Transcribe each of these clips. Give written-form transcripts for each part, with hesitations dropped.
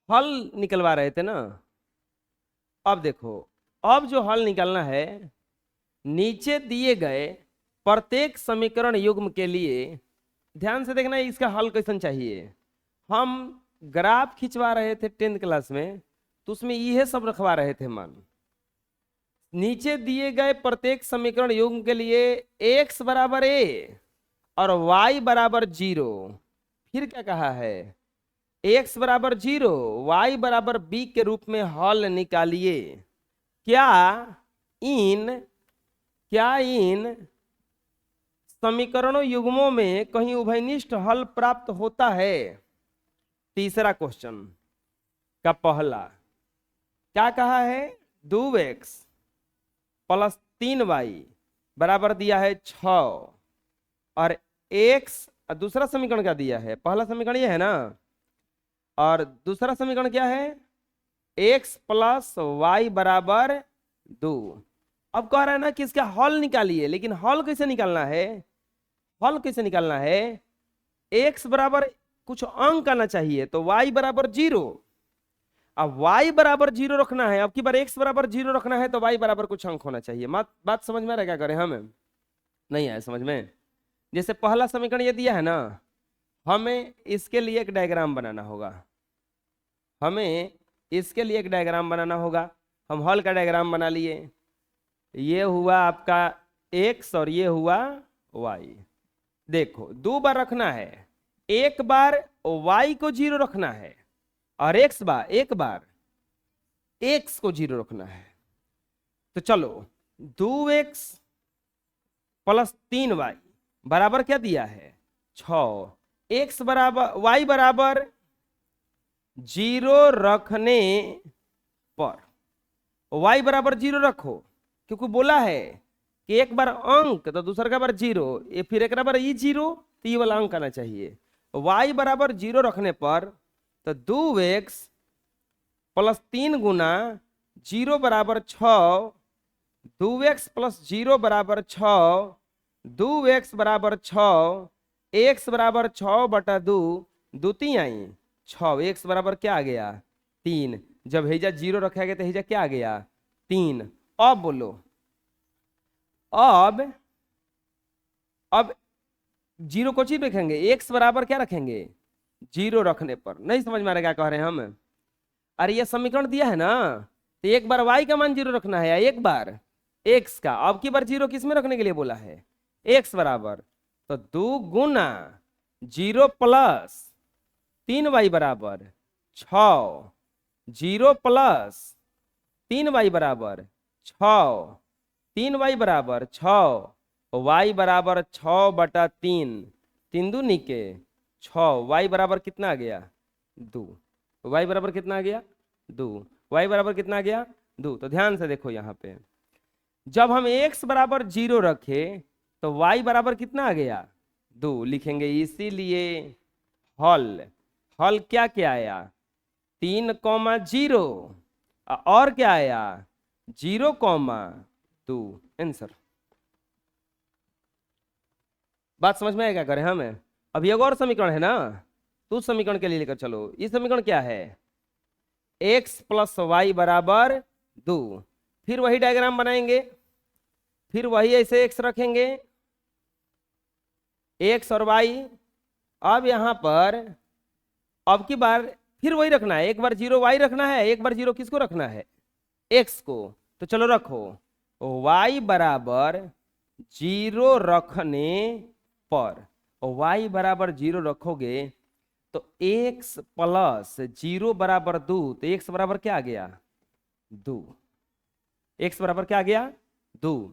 हल निकलवा रहे थे ना। अब देखो, अब जो हल निकालना है, नीचे दिए गए प्रत्येक समीकरण युग्म के लिए ध्यान से देखना है इसका हल कैसन चाहिए। हम ग्राफ खिंचवा रहे थे 10th क्लास में, तो उसमें यह सब रखवा रहे थे मान। नीचे दिए गए प्रत्येक समीकरण युग्म के लिए x बराबर a और y बराबर 0। फिर क्या कहा है, x बराबर 0, y बराबर b के रूप में हल निकालिए। क्या इन क्या इन समीकरणों युग्मों में कहीं उभयनिष्ठ हल प्राप्त होता है? तीसरा क्वेश्चन का पहला क्या कहा है, 2x प्लस 3y बराबर दिया है 6 और x, दूसरा समीकरण क्या दिया है, पहला समीकरण ये है ना, और दूसरा समीकरण क्या है, x प्लस वाई बराबर 2। अब कह रहा है ना कि इसका हल निकालिए, लेकिन हल कैसे निकालना है, हल कैसे निकालना है, x बराबर कुछ अंक आना चाहिए, तो y बराबर 0। अब y बराबर 0 रखना है, अब की बार x बराबर 0 रखना है तो y बराबर कुछ अंक होना चाहिए। बात समझ में आ रहा है, क्या करें हम, नहीं आया समझ में। जैसे पहला समीकरण ये दिया है ना, हमें इसके लिए एक डायग्राम बनाना होगा, हमें इसके लिए एक डायग्राम बनाना होगा। हम हल का डायग्राम बना लिए, ये हुआ आपका x और ये हुआ y। देखो 2 बार रखना है, एक बार y को 0 रखना है और एक बार x को 0 रखना है। तो चलो 2x प्लस 3y बराबर क्या दिया है, 6। x बराबर y बराबर 0 रखने पर, y बराबर 0 रखो, क्योंकि बोला है कि एक बार अंक तो दूसरा का बार 0, ये फिर एक बार ये 0, तो ये वाला अंक आना चाहिए। y बराबर 0 रखने पर तो 2x प्लस 3 गुना 0 बराबर 6, 2x प्लस 0 बराबर 6, 2x बराबर 6, x बराबर 6 बटा 2, 2 3 आई 6, x बराबर क्या आ गया 3। जब हेजा 0 रखा गया तो हेजा क्या आ गया 3। अब बोलो, अब 0 को चीज रखेंगे, x बराबर क्या रखेंगे 0 रखने पर। नहीं समझ में आ रहा क्या कह रहे हैं हम, अरे ये समीकरण दिया है ना, तो एक बार y का मान 0 रखना है या एक बार x का। अब की बार 0 किस में रखने के लिए बोला है, x बराबर, तो 2 गुना 0 प्लस 3y बराबर 6, 0 प्लस 3y बराबर 6, 3y बराबर 6, y बराबर 6 बटा 3, 3 2 निके 6, y बराबर कितना आ गया 2, y बराबर कितना आ गया 2, y बराबर कितना आ गया 2। तो ध्यान से देखो यहाँ पे, जब हम x बराबर 0 रखे तो y बराबर कितना आ गया 2 लिखेंगे। इसीलिए हल क्या क्या आया 3,0 और क्या आया 0,2 आंसर। बात समझ में आएगा, क्या करें हमें। अब एक और समीकरण है ना, तो उस समीकरण के लिए लेकर चलो। ये समीकरण क्या है, x प्लस वाई बराबर 2। फिर वही डायग्राम बनाएंगे, फिर वही ऐसे x रखेंगे, x और y। अब यहां पर अब की बार फिर वही रखना है, एक बार 0 y रखना है, एक बार 0 किसको रखना है x को। तो चलो रखो, y बराबर 0 रखने पर, y बराबर 0 रखोगे तो x प्लस 0 बराबर 2, तो x बराबर क्या आ गया 2, x बराबर क्या आ गया 2।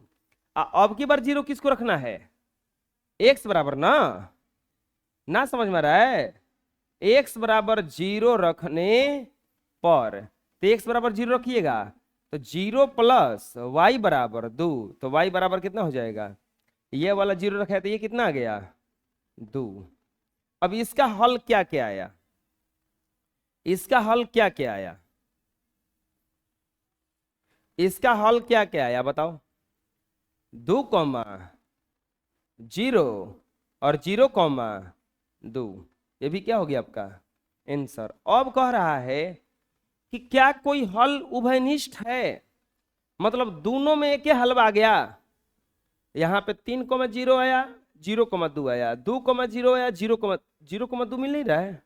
अब की बार 0 किसको रखना है x बराबर ना समझ में आ रहा है, x बराबर 0 रखने पर, तो x बराबर 0 रखिएगा तो 0 प्लस y बराबर 2, तो y बराबर कितना हो जाएगा, ये वाला 0 रखा है तो ये कितना आ गया 2। अब इसका हल क्या क्या आया, इसका हल क्या क्या आया, इसका हल क्या क्या आया बताओ, 2,0 और 0,2, ये भी क्या हो गया आपका आंसर। अब कह रहा है कि क्या कोई हल उभयनिष्ठ है, मतलब दोनों में एक ही हल आ गया। यहाँ पे 3,0 आया, 0,2 आया, 2,0 आया, 0,2 मिल नहीं रहा है,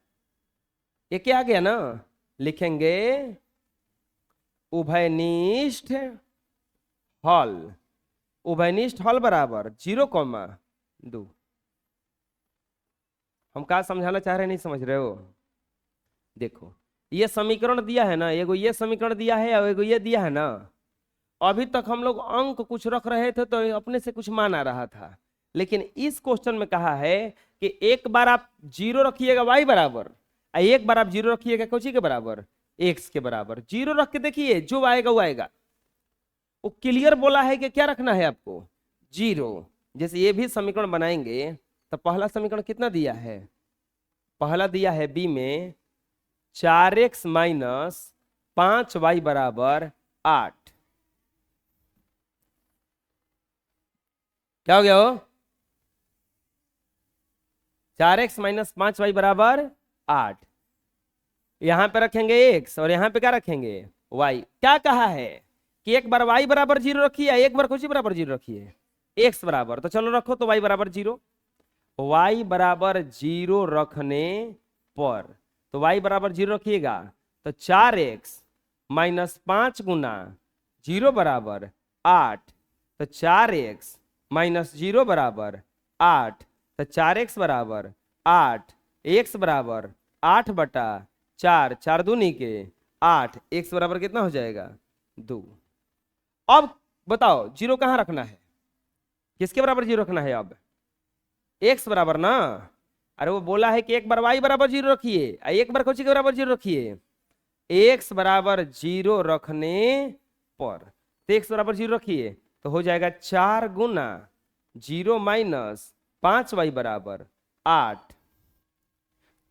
एक ही आ गया ना। लिखेंगे उभयनिष्ठ हल, उभयनिष्ठ हल बराबर 0,2। हम क्या समझाना चाह रहे हैं, नहीं समझ रहे हो? देखो ये समीकरण दिया है ना, एगो ये समीकरण दिया है और एगो ये दिया है ना। अभी तक हम लोग अंक कुछ रख रहे थे तो अपने से कुछ मान आ रहा था, लेकिन इस क्वेश्चन में कहा है कि एक बार आप 0 रखिएगा y बराबर, और एक बार आप 0 रखिएगा कोची के बराबर, x के बराबर। 0 रख के देखिए, जो आएगा वो आएगा। वो क्लियर बोला है कि क्या रखना है आपको, 0। जैसे ये भी समीकरण बनाएंगे तो पहला समीकरण कितना दिया है, पहला दिया है b में 4x माइनस 5y बराबर 8। क्या हो गया हो, 4x माइनस 5y बराबर 8। यहां पे रखेंगे x और यहां पे क्या रखेंगे y। क्या कहा है कि एक बार y बराबर 0 रखिए, एक बार कुछ बराबर 0 रखिए, x बराबर, तो चलो रखो तो y बराबर 0। y बराबर 0 रखने पर, तो y बराबर 0 रखिएगा तो 4x माइनस 5 गुना 0 बराबर 8, तो 4x माइनस 0 बराबर 8, तो 4x बराबर 8, x बराबर 8/4, 4 दूनी के 8, x बराबर कितना हो जाएगा 2। अब बताओ 0 कहाँ रखना है, किसके बराबर 0 रखना है, अब x बराबर ना। अरे वो बोला है कि एक बार y बराबर 0 रखिए, एक बार कोची के बराबर 0 रखिए, x बराबर 0 रखने पर, तो x बराबर 0 रखिए तो हो जाएगा 4 गुना 0 माइनस 5y बराबर 8।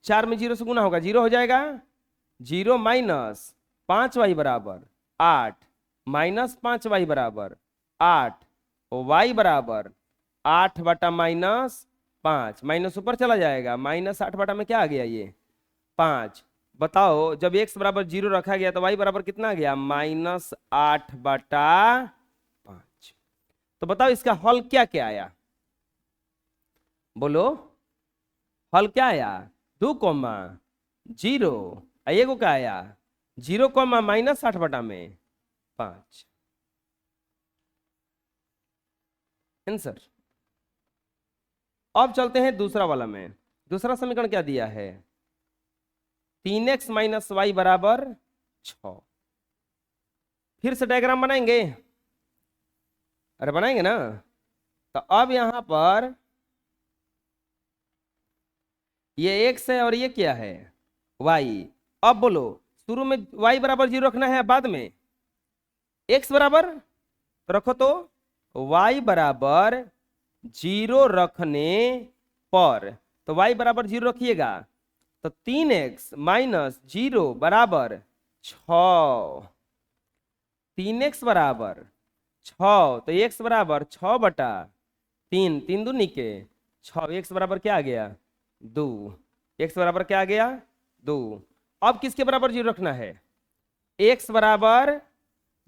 4 में 0 से गुना होगा 0 हो जाएगा, 0 माइनस 5y बराबर 8 माइनस 5y बराबर 8, और y बराबर 8/-5, माइनस ऊपर चला जाएगा, -8 में क्या आ गया ये 5। बताओ जब x बराबर 0 रखा गया तो y बराबर कितना आ गया -8/5। तो बताओ इसका हल क्या क्या आया, बोलो हल क्या आया, 2,0। एगो क्या आया 0, -8/5 आंसर। अब चलते हैं दूसरा वाला में। दूसरा समीकरण क्या दिया है, 3x माइनस वाई बराबर 6। फिर से डायग्राम बनाएंगे, अरे बनाएंगे ना। तो अब यहां पर ये x है और ये क्या है y। अब बोलो शुरू में y बराबर 0 रखना है, बाद में x बराबर, तो रखो तो y बराबर 0 रखने पर, तो y बराबर 0 रखिएगा तो 3x माइनस 0 बराबर 6। 3x बराबर 6, तो x बराबर 6/3, 3 दूनी के 6, x बराबर क्या आ गया 2, x बराबर क्या आ गया 2। अब किसके बराबर 0 रखना है, x बराबर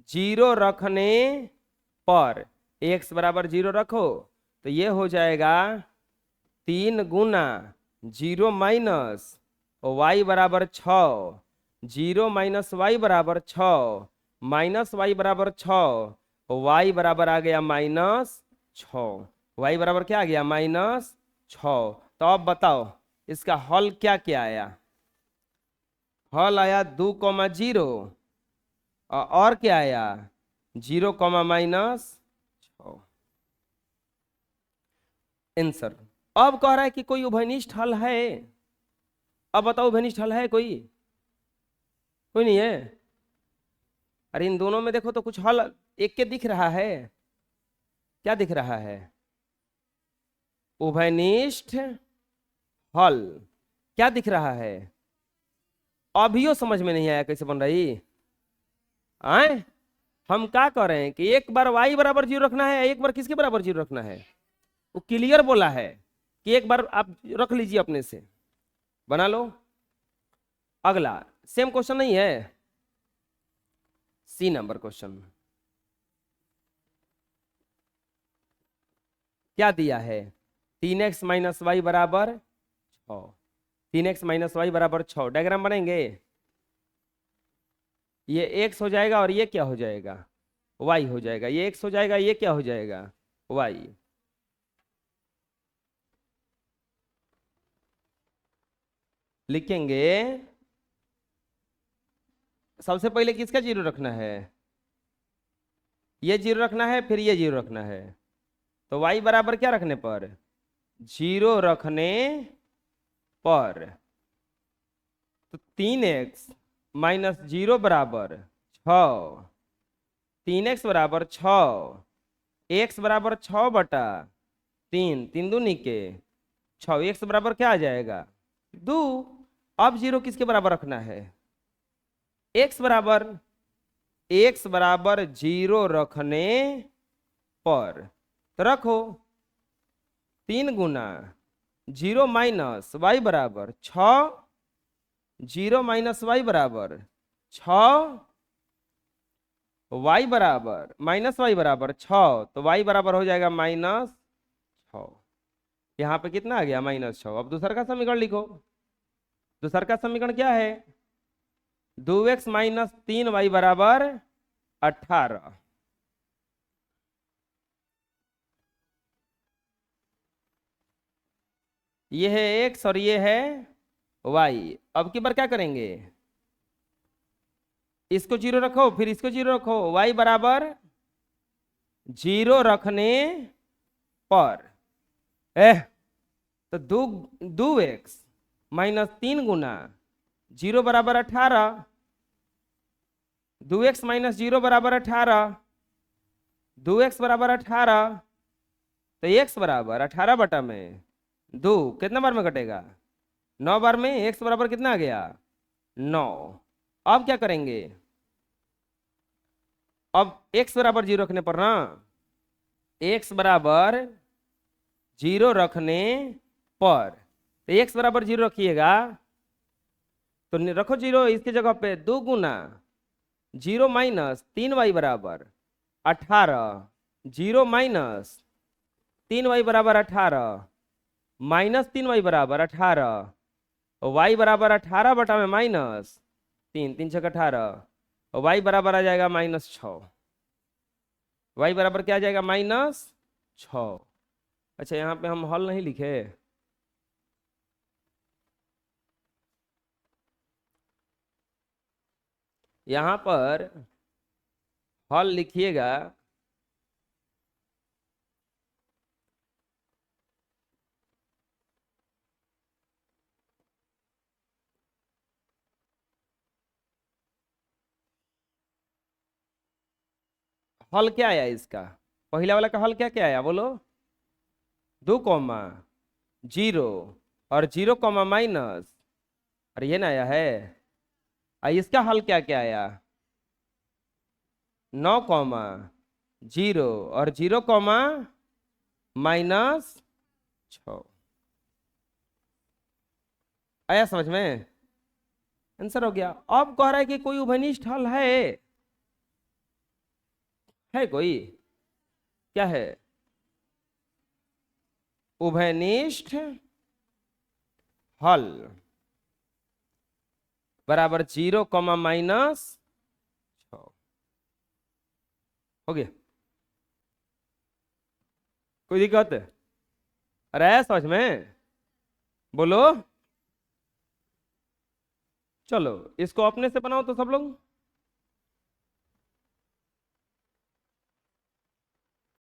0 रखने पर, x बराबर 0 रखो तो ये हो जाएगा 3 गुना 0 माइनस y बराबर 6, 0 माइनस y बराबर 6, माइनस y बराबर 6, y बराबर आ गया -6, y बराबर क्या आ गया -6। तो अब बताओ इसका हल क्या क्या आया, हल आया 2,0 और क्या आया 0, -6 आंसर। अब कह रहा है कि कोई उभयनिष्ठ हल है। अब बताओ उभयनिष्ठ हल है कोई, कोई नहीं है। अरे इन दोनों में देखो तो कुछ हल एक के दिख रहा है, क्या दिख रहा है उभयनिष्ठ हल, क्या दिख रहा है। अभियो समझ में नहीं आया कैसे बन रही आए। हम क्या कर रहे हैं कि एक बार y बराबर 0 रखना है, एक बार किसके बराबर 0 रखना है, वो क्लियर बोला है कि एक बार आप रख लीजिए, अपने से बना लो। अगला सेम क्वेश्चन नहीं है, सी नंबर क्वेश्चन। क्या दिया है? 3x माइनस वाई बराबर 6। 3x माइनस वाई बराबर 6। डायग्राम बनेंगे। ये x हो जाएगा और ये क्या हो जाएगा? y हो जाएगा। ये x हो जाएगा, ये क्या हो जाएगा? y। लिखेंगे सबसे पहले किसका जीरो रखना है? ये जीरो रखना है, फिर ये जीरो रखना है। तो y बराबर क्या रखने पर? जीरो रखने पर। तो 3x माइनस जीरो बराबर 6। 3x बराबर 6, x बराबर 6/3। 3 दूनी के 6। x बराबर क्या आ जाएगा? 2। अब जीरो किसके बराबर रखना है? x बराबर जीरो रखने पर। तो रखो 3 गुना 0 माइनस वाई बराबर 6। 0 माइनस वाई बराबर 6। y बराबर माइनस वाई बराबर 6। तो y बराबर हो जाएगा -6। यहाँ पे कितना आ गया? -6। अब दूसरा का समीकरण लिखो। दूसरा का समीकरण क्या है? 2x माइनस 3y बराबर 18। ये है x और ये है y। अब की बार क्या करेंगे? इसको जीरो रखो, फिर इसको जीरो रखो। y बराबर जीरो रखने पर तो 2x माइनस 3 गुना 0 बराबर 18। 2x माइनस 0 बराबर 18। 2x बराबर 18। तो x बराबर 18 बटा में 2 कितना बार में कटेगा? 9 बार में। x बराबर कितना आ गया? 9। अब क्या करेंगे? अब x बराबर 0 रखने पर ना, x बराबर 0 रखने पर। तो x बराबर 0 रखिएगा तो रखो 0 इसकी जगह पे। 2 गुना 0 माइनस 3y बराबर 18। 0 माइनस 3y बराबर 18 माइनस 3y बराबर 18। y बराबर 18 बटा में -3। 3 छक 18। y बराबर आ जाएगा -6। y बराबर क्या आ जाएगा? -6। अच्छा, यहाँ पे हम हल नहीं लिखे। यहाँ पर हल लिखिएगा। हल क्या आया इसका? पहला वाला का हल क्या क्या आया बोलो? 2 कॉमा 0 और 0 कॉमा माइनस। और ये ना आया है। इसका हल क्या क्या आया? 9 कॉमा 0 और 0 कॉमा -6। आया समझ में? आंसर हो गया। अब कह रहा है कि कोई उभयनिष्ठ हल है कोई? क्या है? उभयनिष्ठ हल बराबर 0 कॉमा -6 हो गया। कोई दिक्कत? अरे समझ में? बोलो। चलो इसको अपने से बनाओ तो सब लोग।